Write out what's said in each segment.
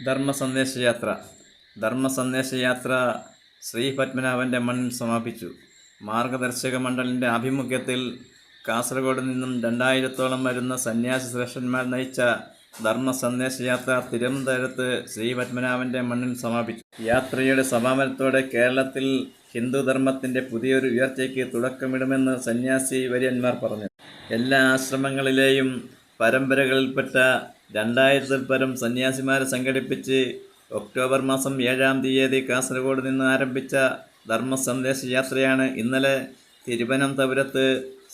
ധർമ്മസന്ദേശയാത്ര ധർമ്മസന്ദേശയാത്ര ശ്രീ പത്മനാഭൻ്റെ മണ്ണിൽ സമാപിച്ചു. മാർഗദർശക മണ്ഡലിൻ്റെ ആഭിമുഖ്യത്തിൽ കാസർഗോഡ് നിന്നും 2000-ഓളം വരുന്ന സന്യാസി ശ്രേഷ്ഠന്മാർ നയിച്ച ധർമ്മസന്ദേശയാത്ര തിരുവനന്തപുരത്ത് ശ്രീ പത്മനാഭൻ്റെ മണ്ണിൽ സമാപിച്ചു. യാത്രയുടെ സമാപനത്തോടെ കേരളത്തിൽ ഹിന്ദുധർമ്മത്തിൻ്റെ പുതിയൊരു ഉയർച്ചയ്ക്ക് തുടക്കമിടുമെന്ന് സന്യാസി വര്യന്മാർ പറഞ്ഞു. എല്ലാ ആശ്രമങ്ങളിലെയും പരമ്പരകളിൽപ്പെട്ട 2000-ൽ പരം സന്യാസിമാരെ സംഘടിപ്പിച്ച് ഒക്ടോബർ മാസം 7-ാം തീയതി കാസർഗോഡ് നിന്ന് ആരംഭിച്ച ധർമ്മസന്ദേശയാത്രയാണ് ഇന്നലെ തിരുവനന്തപുരത്ത്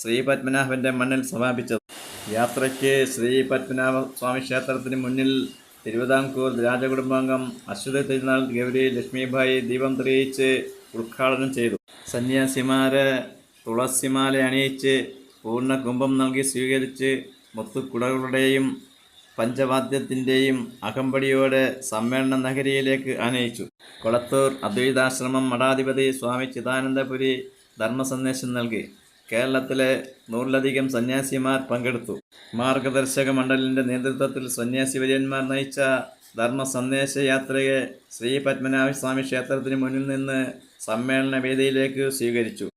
ശ്രീ പത്മനാഭൻ്റെ മണ്ണിൽ സമാപിച്ചത്. യാത്രയ്ക്ക് ശ്രീ പത്മനാഭ സ്വാമി ക്ഷേത്രത്തിന് മുന്നിൽ തിരുവിതാംകൂർ രാജകുടുംബാംഗം അശ്വതി തിരുനാൾ ഗൗരി ലക്ഷ്മിഭായി ദീപം തെളിയിച്ച് ഉദ്ഘാടനം ചെയ്തു. സന്യാസിമാരെ തുളസിമാല അണിയിച്ച് പൂർണ്ണ കുംഭം നൽകി സ്വീകരിച്ച് മുത്തുക്കുടകളുടെയും പഞ്ചവാദ്യത്തിൻ്റെയും അകമ്പടിയോടെ സമ്മേളന നഗരിയിലേക്ക് ആനയിച്ചു. കൊളത്തൂർ അദ്വൈതാശ്രമം മഠാധിപതി സ്വാമി ചിദാനന്ദപുരി ധർമ്മസന്ദേശം നൽകി. കേരളത്തിലെ 100-ലധികം സന്യാസിമാർ പങ്കെടുത്തു. മാർഗദർശക മണ്ഡലിൻ്റെ നേതൃത്വത്തിൽ സന്യാസി വര്യന്മാർ നയിച്ച ധർമ്മസന്ദേശയാത്രയെ ശ്രീ പത്മനാഭ സ്വാമി ക്ഷേത്രത്തിന് മുന്നിൽ നിന്ന് സമ്മേളന വേദിയിലേക്ക് സ്വീകരിച്ചു.